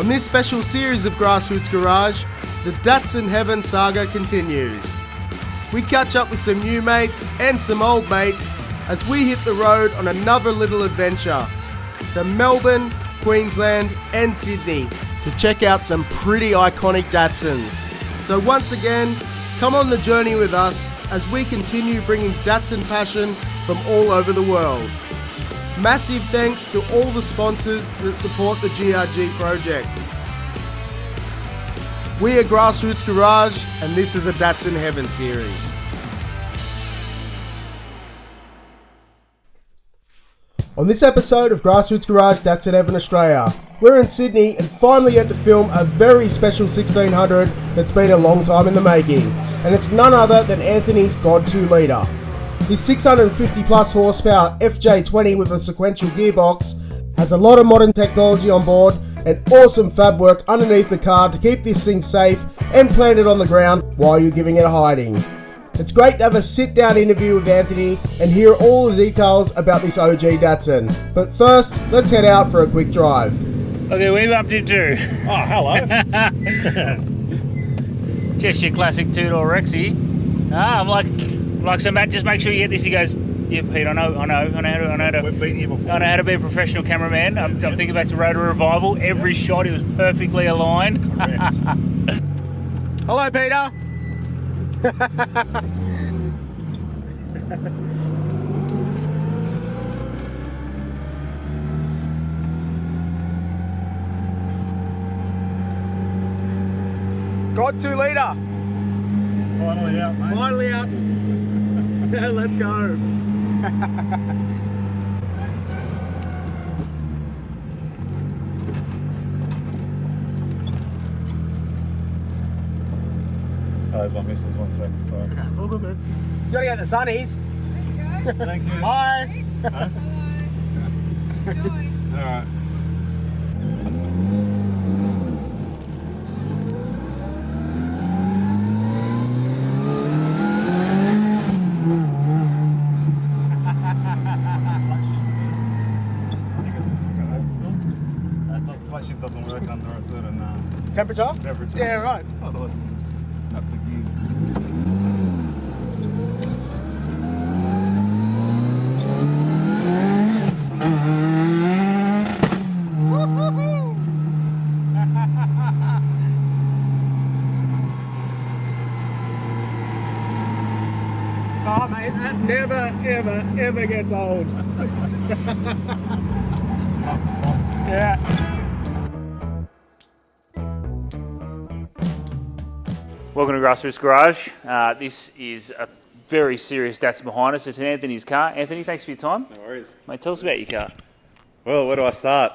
On this special series of Grassroots Garage, the Datsun Heaven saga continues. We catch up with some new mates and some old mates as we hit the road on another little adventure to Melbourne, Queensland and Sydney to check out some pretty iconic Datsuns. So once again, come on the journey with us as we continue bringing Datsun passion from all over the world. Massive thanks to all the sponsors that support the GRG project. We are Grassroots Garage and this is a Datsun Heaven series. On this episode of Grassroots Garage Datsun Heaven Australia, we're in Sydney and finally get to film a very special 1600 that's been a long time in the making, and it's none other than Anthony's GOD20L. His 650 plus horsepower FJ20 with a sequential gearbox has a lot of modern technology on board and awesome fab work underneath the car to keep this thing safe and planted on the ground while you're giving it a hiding. It's great to have a sit-down interview with Anthony and hear all the details about this OG Datsun. But first, let's head out for a quick drive. Okay, we bumped into. Oh, hello. Just your classic two-door Rexy. I'm like, so Matt, just make sure you get this. He goes, yeah, Pete, I know how to. We've been here before. I know how to be a professional cameraman. I'm thinking back to Road to Revival. Every shot, he was perfectly aligned. Hello, Peter. GOD20L. Finally out, mate. Finally out. Let's go. Oh, there's my missus, 1 second, sorry. All good, man. You gotta get the sunnies. There you go. Thank you. Hi. Huh? Alright. Flagship doesn't work under a certain Temperature? temperature. Yeah, right. Otherwise, we just snap the gear. Oh, mate, that never gets old. Yeah. Welcome to Grassroots Garage. This is a very serious Datsun behind us. It's Anthony's car. Anthony, thanks for your time. No worries. Mate, tell us about your car. Well, where do I start?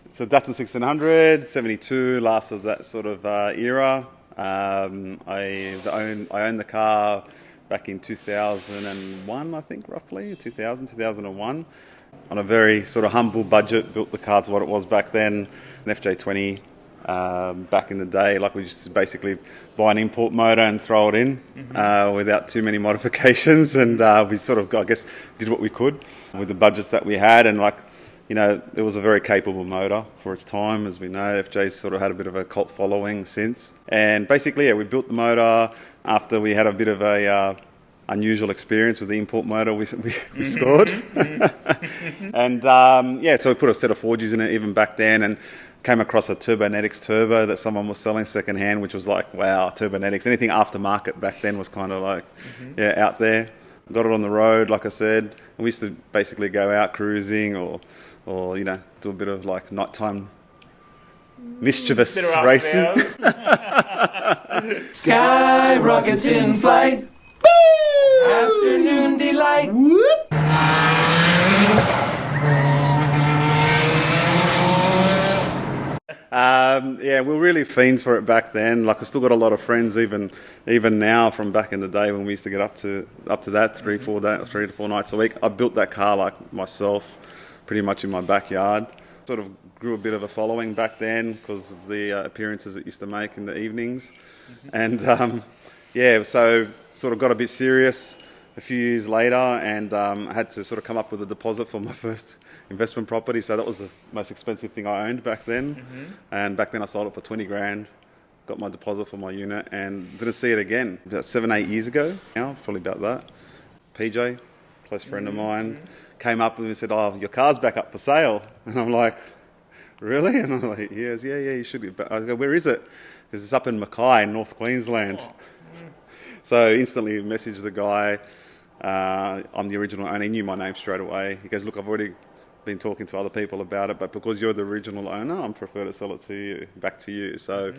It's a Datsun 1600, 72, last of that sort of era. I owned the car back in 2001, I think, roughly, 2001. On a very sort of humble budget, built the car to what it was back then, an FJ20 back in the day. Like, we used to basically buy an import motor and throw it in without too many modifications, and we sort of, I guess, did what we could with the budgets that we had. And like, you know, it was a very capable motor for its time. As we know, FJ's sort of had a bit of a cult following since. And basically, yeah, we built the motor after we had a bit of a unusual experience with the import motor we scored. And yeah, so we put a set of 4Gs in it even back then, and came across a Turbonetics turbo that someone was selling secondhand, which was like, wow, Turbonetics. Anything aftermarket back then was kind of like, yeah, out there. Got it on the road, like I said. We used to basically go out cruising or you know, do a bit of like nighttime mischievous racing. Sky rockets in flight. Afternoon delight. Yeah, we were really fiends for it back then. Like, I still got a lot of friends even now from back in the day when we used to get up to that 3 to 4 nights a week. I built that car like myself, pretty much in my backyard. Sort of grew a bit of a following back then because of the appearances it used to make in the evenings. And yeah, so sort of got a bit serious. a few years later, and I had to sort of come up with a deposit for my first investment property. So that was the most expensive thing I owned back then. And back then I sold it for 20 grand, got my deposit for my unit, and didn't see it again. About 7-8 years ago now, probably about that. PJ, close friend of mine, came up and said, "Oh, your car's back up for sale." And I'm like, "Really?" And I'm like, "Yeah, you should be." I go, "Where is it?" Because it's up in Mackay, North Queensland. So instantly messaged the guy. I'm the original owner. He knew my name straight away. He goes, "Look, I've already been talking to other people about it, but because you're the original owner, I prefer to sell it to you, back to you." So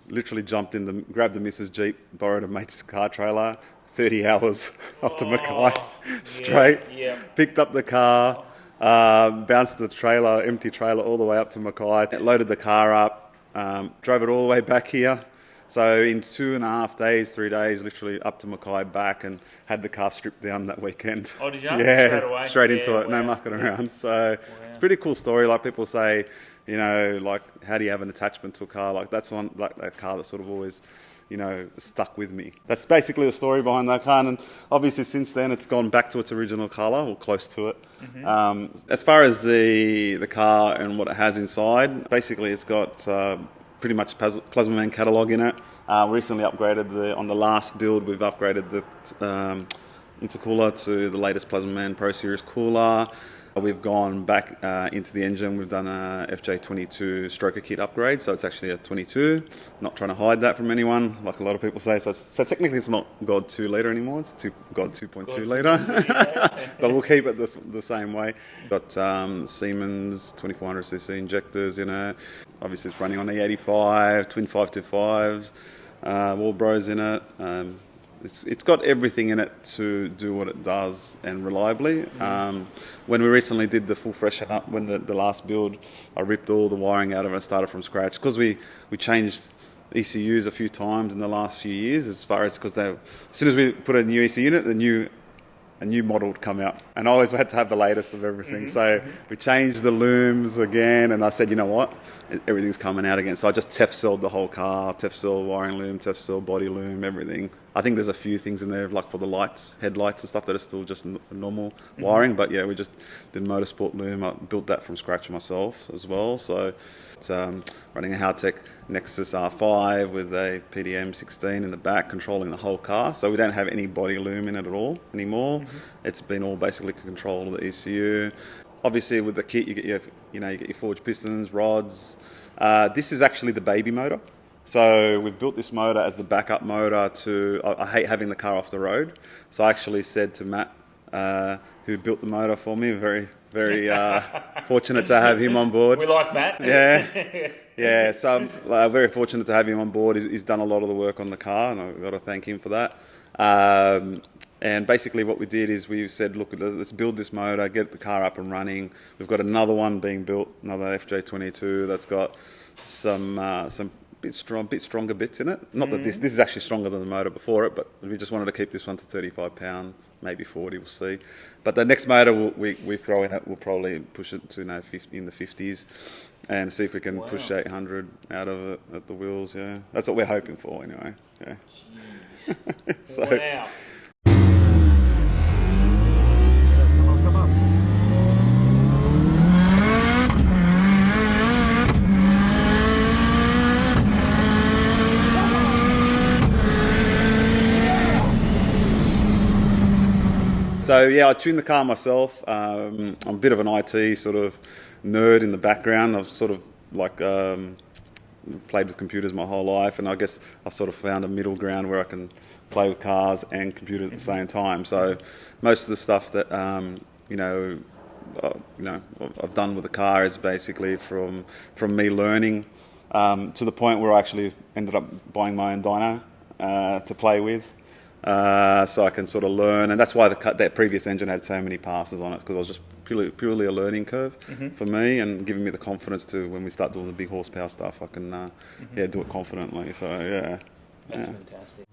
literally jumped in, grabbed the missus Jeep, borrowed a mate's car trailer, 30 hours up to Mackay, straight, picked up the car, bounced the trailer, empty trailer, all the way up to Mackay, loaded the car up, drove it all the way back here. So in 2.5 days, 3 days, literally up to Mackay back, and had the car stripped down that weekend. Oh, did you? Yeah, straight into it, no mucking around. So it's a pretty cool story. Like people say, you know, like, how do you have an attachment to a car? Like that's one, like that car that sort of always, you know, stuck with me. That's basically the story behind that car, and obviously since then it's gone back to its original colour, or close to it. As far as the car and what it has inside, basically it's got pretty much Plasma Man catalogue in it. Recently upgraded on the last build, we've upgraded the intercooler to the latest Plasma Man Pro Series cooler. We've gone back into the engine. We've done a FJ22 stroker kit upgrade, so it's actually a 22. Not trying to hide that from anyone, like a lot of people say. So technically it's not GOD 2 litre anymore, it's GOD 2.2 litre. But we'll keep it the same way. Got Siemens 2400cc injectors in it. Obviously it's running on E85, twin 525s, Wallbros in it. It's got everything in it to do what it does, and reliably. When we recently did the full freshen up, when the last build, I ripped all the wiring out of it and started from scratch, because we changed ECUs a few times in the last few years, as far as, because as soon as we put a new ECU unit, a new model would come out, and I always had to have the latest of everything. So we changed the looms again, and I said, you know what, everything's coming out again. So I just TEF-celled the whole car, TEF-cell wiring loom, TEF-cell body loom, everything. I think there's a few things in there, like for the lights, headlights and stuff, that are still just normal wiring. But yeah, we just did motorsport loom. I built that from scratch myself as well. So it's running a Howtech Nexus R5 with a PDM 16 in the back, controlling the whole car. So we don't have any body loom in it at all anymore. It's been all basically control of the ECU. Obviously with the kit, you get your forged pistons, rods. This is actually the baby motor. So we've built this motor as the backup motor to, I hate having the car off the road. So I actually said to Matt, who built the motor for me, very, very fortunate to have him on board. We like Matt. Yeah. So I'm very fortunate to have him on board. He's done a lot of the work on the car, and I've got to thank him for that. And basically what we did is we said, look, let's build this motor, get the car up and running. We've got another one being built, another FJ22 that's got some bit stronger bits in it. Not that this is actually stronger than the motor before it, but we just wanted to keep this one to 35 pound, maybe 40, we'll see. But the next motor we throw in it, we'll probably push it to 50, in the 50s, and see if we can push 800 out of it at the wheels. Yeah, that's what we're hoping for anyway. Yeah. Jeez. So, wow. Come on. So yeah, I tuned the car myself. I'm a bit of an IT sort of nerd in the background. I've sort of like played with computers my whole life, and I guess I've sort of found a middle ground where I can play with cars and computers at the same time. So most of the stuff that I've done with the car is basically from me learning to the point where I actually ended up buying my own dyno to play with. So I can sort of learn, and that's why that previous engine had so many passes on it, because I was just purely a learning curve for me, and giving me the confidence to, when we start doing the big horsepower stuff, I can do it confidently. So yeah, that's fantastic.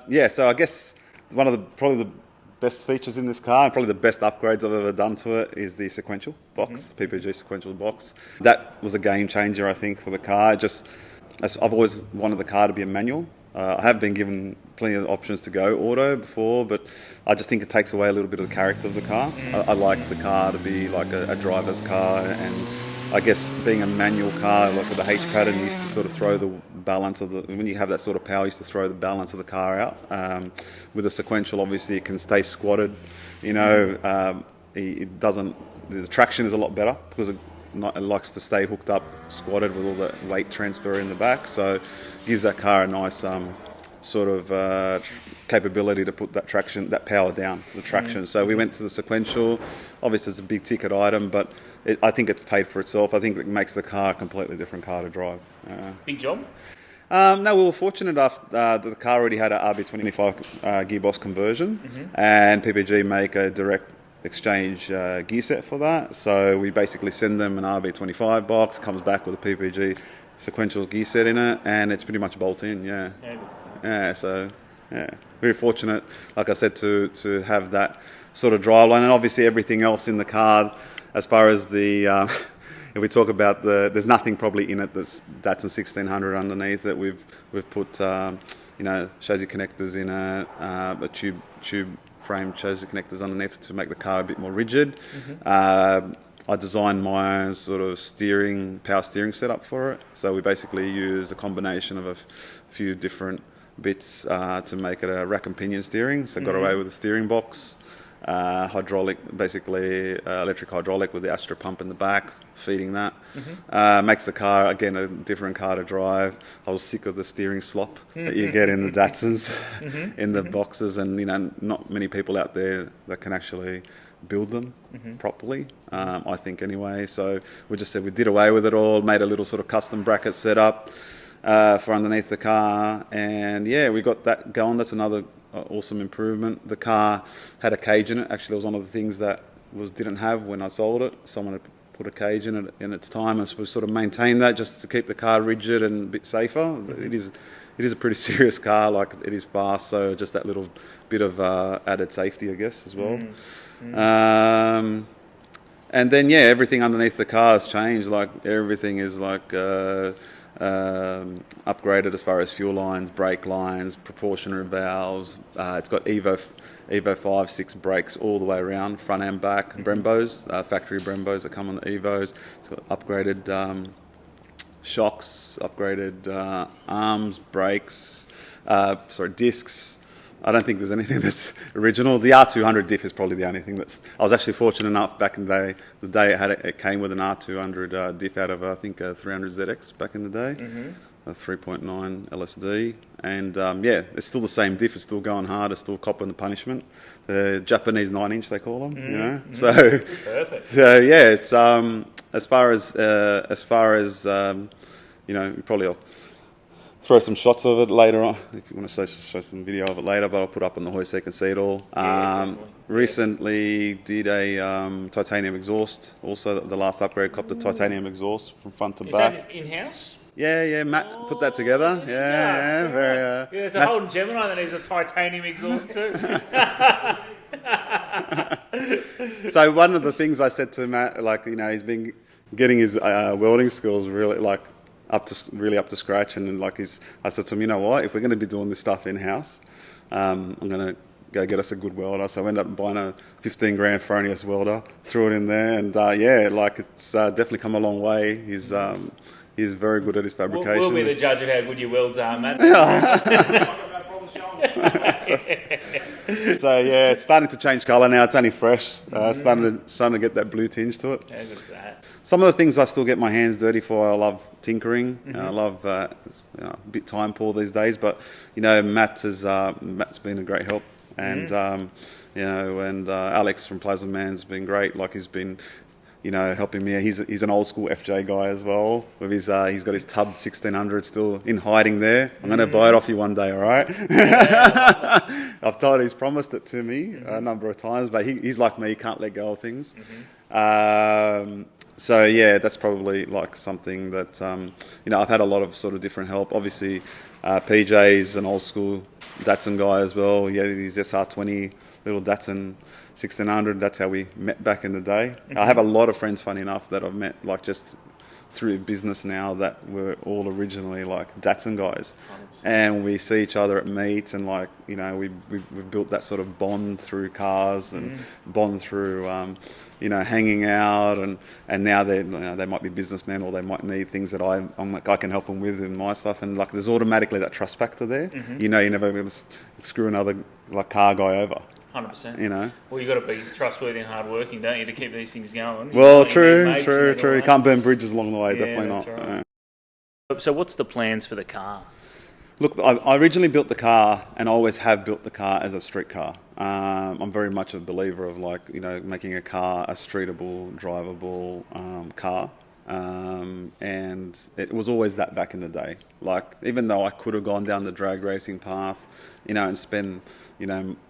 Yeah, so I guess one of the probably the best features in this car, and probably the best upgrades I've ever done to it, is the sequential box, PPG sequential box. That was a game changer, I think, for the car. I've always wanted the car to be a manual. I have been given plenty of options to go auto before, but I just think it takes away a little bit of the character of the car. I like the car to be like a driver's car, and I guess being a manual car, like with the H pattern, used to sort of throw the balance of when you have that sort of power, used to throw the balance of the car out. With a sequential, obviously, it can stay squatted. It doesn't. The traction is a lot better because it likes to stay hooked up, squatted with all the weight transfer in the back. So, it gives that car a nice sort of capability to put that power down, the traction. So we went to the sequential. Obviously, it's a big ticket item, but I think it's paid for itself. I think it makes the car a completely different car to drive. Big job? No, we were fortunate enough that the car already had an RB25 gearbox conversion, and PPG make a direct exchange gear set for that. So we basically send them an RB25 box, comes back with a PPG sequential gear set in it, and it's pretty much bolt in. Very fortunate, like I said, to have that sort of driveline, and obviously everything else in the car, as far as the if we talk about there's nothing probably in it that's Datsun 1600 underneath that we've put chassis connectors in it, a tube frame chassis connectors underneath to make the car a bit more rigid. I designed my own sort of power steering setup for it. So we basically use a combination of a few different bits to make it a rack and pinion steering. So got away with the steering box, hydraulic, basically electric hydraulic with the Astra pump in the back, feeding that. Makes the car, again, a different car to drive. I was sick of the steering slop that you get in the Datsuns, in the boxes, and not many people out there that can actually build them properly, I think anyway. So we just said we did away with it all, made a little sort of custom bracket setup for underneath the car, and we got that going. That's another awesome improvement. The car had a cage in it. Actually, it was one of the things that didn't have when I sold it. Someone had put a cage in it in its time, and we sort of maintained that just to keep the car rigid and a bit safer. It is a pretty serious car, like it is fast, so just that little bit of added safety, I guess, as well. And then everything underneath the car has changed. Like everything is like upgraded as far as fuel lines, brake lines, proportioner valves. It's got Evo 5-6 brakes all the way around, front and back. Brembos, factory Brembos that come on the Evos. It's got upgraded shocks, upgraded arms, brakes, discs. I don't think there's anything that's original. The R200 diff is probably the only thing that's... I was actually fortunate enough back in the day it came with an R200 diff out of, I think, a 300ZX back in the day, a 3.9 LSD. And it's still the same diff. It's still going hard. It's still copping the punishment. The Japanese 9-inch, they call them, So, perfect. So, it's as far as probably... I'll throw some shots of it later on if you want to show some video of it later, but I'll put up on the hoist so you can see it all. Recently did a titanium exhaust. Also, the last upgrade copped the titanium exhaust from front to back. Is that in-house? Yeah, Matt put that together. Very. There's a Holden Gemini that needs a titanium exhaust too. So one of the things I said to Matt, he's been getting his welding skills really up to scratch, and I said to him, you know what, if we're going to be doing this stuff in-house, I'm going to go get us a good welder. So I ended up buying a 15 grand Fronius welder, threw it in there, and it's definitely come a long way. He's very good at his fabrication. We'll be the judge of how good your welds are, Matt. So it's starting to change colour now. It's only fresh. Starting to get that blue tinge to it. How good is that? Some of the things I still get my hands dirty for. I love tinkering. I love a bit time poor these days. But Matt's been a great help, and and Alex from Plasma Man's been great. He's been helping me. He's an old school FJ guy as well. With his he's got his Tub 1600 still in hiding there. I'm going to buy it off you one day, all right? I've told he's promised it to me a number of times, but he's like me, he can't let go of things. So yeah, that's probably like something that I've had a lot of sort of different help. Obviously, PJ's an old school Datsun guy as well. Yeah, his SR20 little Datsun 1600. That's how we met back in the day. I have a lot of friends, funny enough, that I've met like just through business now that were all originally like Datsun guys, 100%. And we see each other at meets, and like we've built that sort of bond through cars and bond through hanging out, and now they might be businessmen or they might need things that I'm like I can help them with in my stuff, and like there's automatically that trust factor there. You're never going to screw another like car guy over. 100%. Well, you've got to be trustworthy and hardworking, don't you, to keep these things going? Well, true. You can't burn bridges along the way, definitely not. Right. So what's the plans for the car? Look, I originally built the car, and I always have built the car as a street car. I'm very much a believer of making a car a streetable, drivable car. And it was always that back in the day. Like, even though I could have gone down the drag racing path, and spend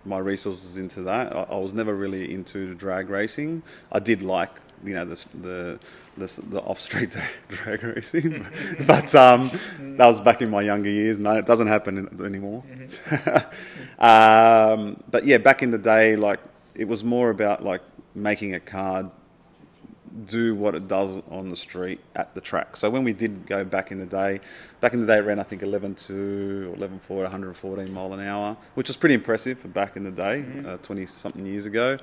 my resources into that, I was never really into drag racing. I did like the off-street drag racing, but that was back in my younger years. No, it doesn't happen anymore. But yeah, back in the day, like it was more about like making a car do what it does on the street at the track. So when we did go back in the day it ran I think 11.2 or 11.4 at 114 mile an hour, which was pretty impressive for back in the day, 20 something years ago.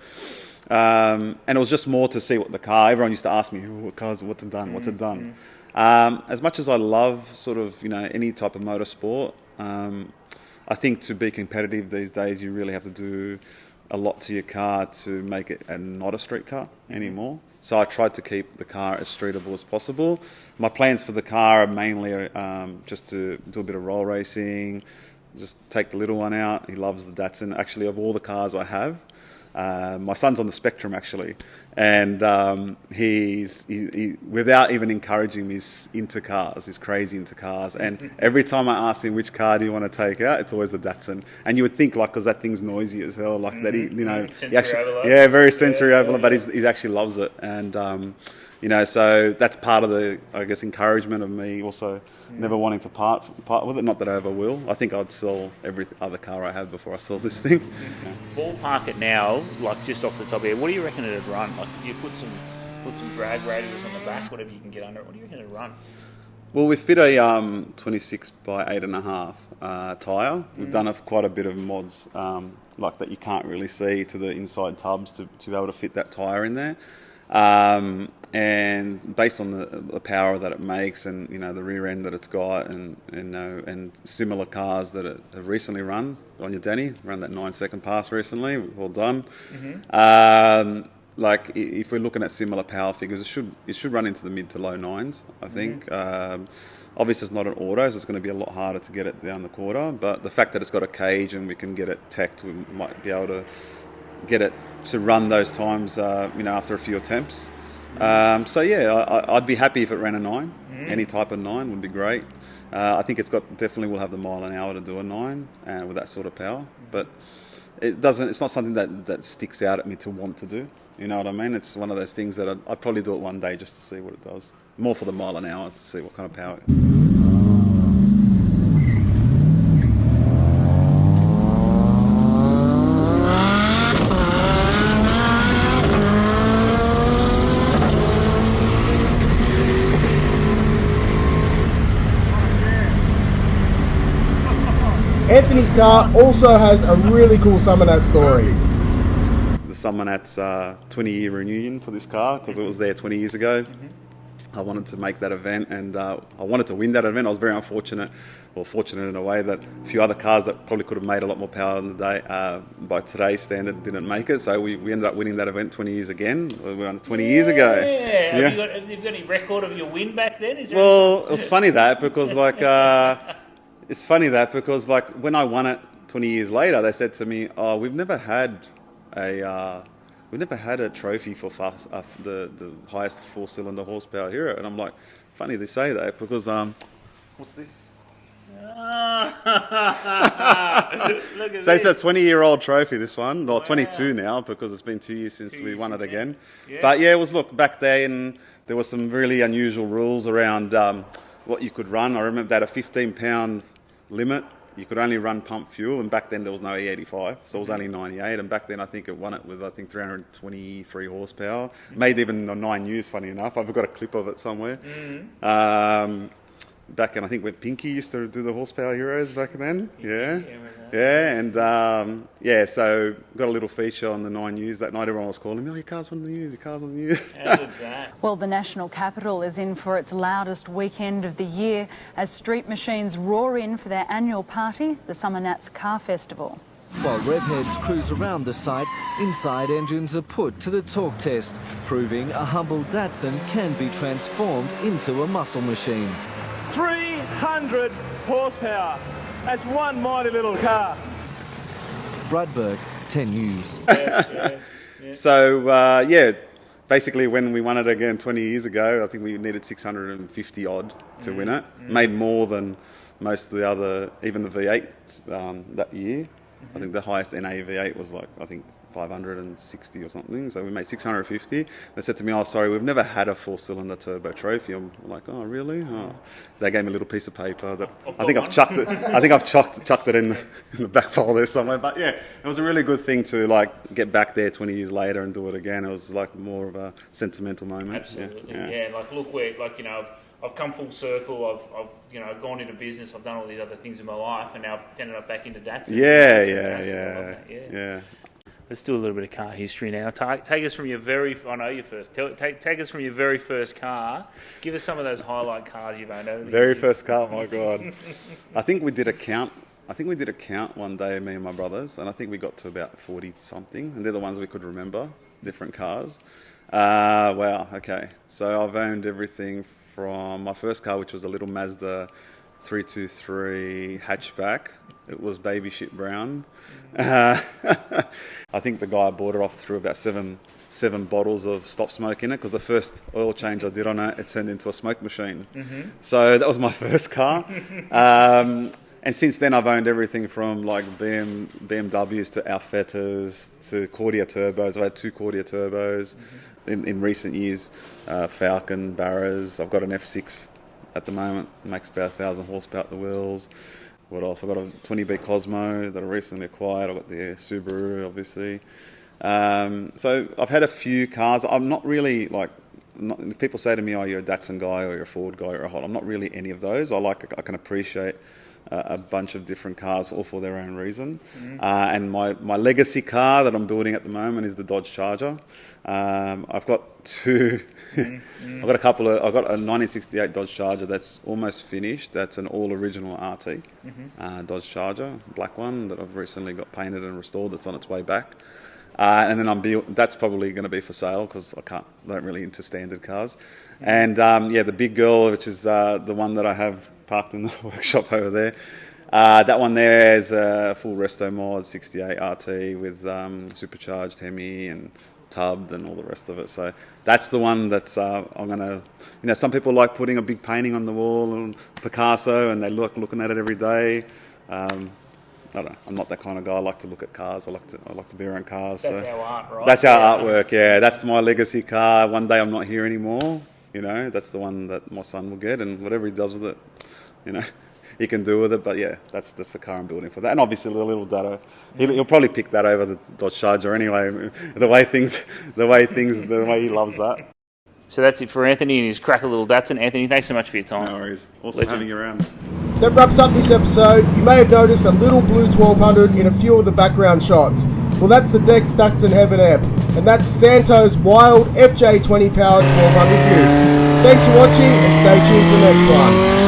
And it was just more to see what the car, everyone used to ask me, what's it done? As much as I love sort of, any type of motorsport, I think to be competitive these days, you really have to do a lot to your car to make it not a street car anymore. So I tried to keep the car as streetable as possible. My plans for the car are mainly just to do a bit of roll racing, just take the little one out. He loves the Datsun. Actually, of all the cars I have, my son's on the spectrum actually, and he's without even encouraging me, he's into cars. He's crazy into cars, and every time I ask him which car do you want to take out, it's always the Datsun. And you would think like because that thing's noisy as hell, like that he actually very sensory overload, but he actually loves it, and so that's part of the encouragement of me also never wanting to part with it. Not that I ever will. I think I'd sell every other car I have before I sell this thing. Ballpark it now, like just off the top of your head, what do you reckon it'd run? Like you put some drag radiators on the back, whatever you can get under it. What do you reckon it'd run? Well, we fit a 26 by 8.5 tyre. We've done quite a bit of mods like that you can't really see to the inside tubs to be able to fit that tyre in there. And based on the power that it makes, and the rear end that it's got, and similar cars that have recently run on your Danny, ran that 9-second pass recently. Well done. Like if we're looking at similar power figures, it should run into the mid to low 9s, I think. Obviously, it's not an auto, so it's going to be a lot harder to get it down the quarter. But the fact that it's got a cage and we can get it teched, we might be able to get it to run those times, after a few attempts. So yeah, I'd be happy if it ran a 9. Any type of 9 would be great. I think definitely will have the mile an hour to do a 9 with that sort of power. But it's not something that sticks out at me to want to do. You know what I mean? It's one of those things that I'd probably do it one day just to see what it does. More for the mile an hour to see what kind of power it is. Anthony's car also has a really cool Summonat story. The Summonat's 20-year reunion for this car, because it was there 20 years ago. I wanted to make that event, and I wanted to win that event. I was very unfortunate, or fortunate in a way, that a few other cars that probably could have made a lot more power in the day, by today's standard, didn't make it. So we ended up winning that event 20 years again. We won 20 years ago. Yeah. Have you got any record of your win back then? It was funny that because when I won it 20 years later, they said to me, "Oh, we've never had a trophy for the highest 4-cylinder horsepower here." And I'm like, funny they say that because what's this? Look at So it's a this. 20-year-old trophy, this one, or Wow. 22 now, because it's been 2 years since 2 we years won it since again. then. Yeah. But yeah, it was, look, back then there were some really unusual rules around what you could run. I remember they had a 15-pound limit. You could only run pump fuel, and back then there was no E85, so it was only 98. And back then I think it won it with 323 horsepower. Made even the 9 U's, funny enough. I've got a clip of it somewhere. Back in, I think when Pinky used to do the horsepower heroes back then. Yeah. And so got a little feature on the 9 U's that night. Everyone was calling me, "Oh, your car's on the news, your car's on the news." How good's that? Well, the national capital is in for its loudest weekend of the year as street machines roar in for their annual party, the Summer Nats Car Festival. While revheads cruise around the site, inside engines are put to the torque test, proving a humble Datsun can be transformed into a muscle machine. 300 horsepower. That's one mighty little car. Bradberg, 10 News. So, basically when we won it again 20 years ago, I think we needed 650 odd to win it. Made more than most of the other, even the V8s that year. I think the highest NA V8 was like, I think 560 or something. So we made 650. They said to me, "Oh, sorry, we've never had a 4-cylinder turbo trophy." I'm like, "Oh, really?" Oh. They gave me a little piece of paper that I think I've chucked it. I think I've chucked it in the back file there somewhere. But yeah, it was a really good thing to like get back there 20 years later and do it again. It was like more of a sentimental moment. Absolutely. Yeah. Like, look, we're like, you know, I've come full circle. I've you know, gone into business. I've done all these other things in my life, and now I've ended up back into Datsun. Yeah. Let's do a little bit of car history now. Take us from your very... I know you first. Take us from your very first car. Give us some of those highlight cars you've owned over the Very years. first car, my God. I think we did a count one day, me and my brothers, and I think we got to about 40 something, and they're the ones we could remember, different cars. Wow, okay. So I've owned everything from my first car, which was a little Mazda 323 hatchback. It was baby shit brown. I think the guy I bought it off threw about seven bottles of stop smoke in it, because the first oil change I did on it turned into a smoke machine. So that was my first car. And since then I've owned everything from like BMWs to Alfettas to Cordia turbos. I've had 2 Cordia turbos in recent years. Falcon, Barras. I've got an F6 at the moment. It makes about 1,000 horsepower at the wheels. What else? I've got a 20B Cosmo that I recently acquired. I've got the Subaru, obviously. So I've had a few cars. I'm not really like... people say to me, "Oh, you're a Datsun guy or you're a Ford guy or a Hot." I'm not really any of those. I can appreciate a bunch of different cars, all for their own reason. And my legacy car that I'm building at the moment is the Dodge Charger. I've got two. I've got a 1968 Dodge Charger that's almost finished. That's an all original RT Dodge Charger, black one that I've recently got painted and restored. That's on its way back. And then that's probably going to be for sale, because I don't really into standard cars. And the big girl, which is the one that I have parked in the workshop over there. That one there is a full resto mod 68 RT with supercharged Hemi and tubbed and all the rest of it. So that's the one that's I'm gonna. Some people like putting a big painting on the wall and Picasso, and they looking at it every day. I don't know. I'm not that kind of guy. I like to look at cars. I like to be around cars. That's our art, right? That's our artwork. Yeah, that's my legacy car. One day I'm not here anymore. That's the one that my son will get, and whatever he does with it, he can do with it. But yeah, that's the car I'm building for that. And obviously the little Dado, he'll probably pick that over the Dodge Charger anyway. The way he loves that. So that's it for Anthony and his cracker little Datsun. Anthony, thanks so much for your time. No worries. Awesome having you around. That wraps up this episode. You may have noticed a little blue 1200 in a few of the background shots. Well, that's the next Datsun Heaven Ep, and that's Santo's wild FJ20 powered 1200U. Thanks for watching, and stay tuned for the next one.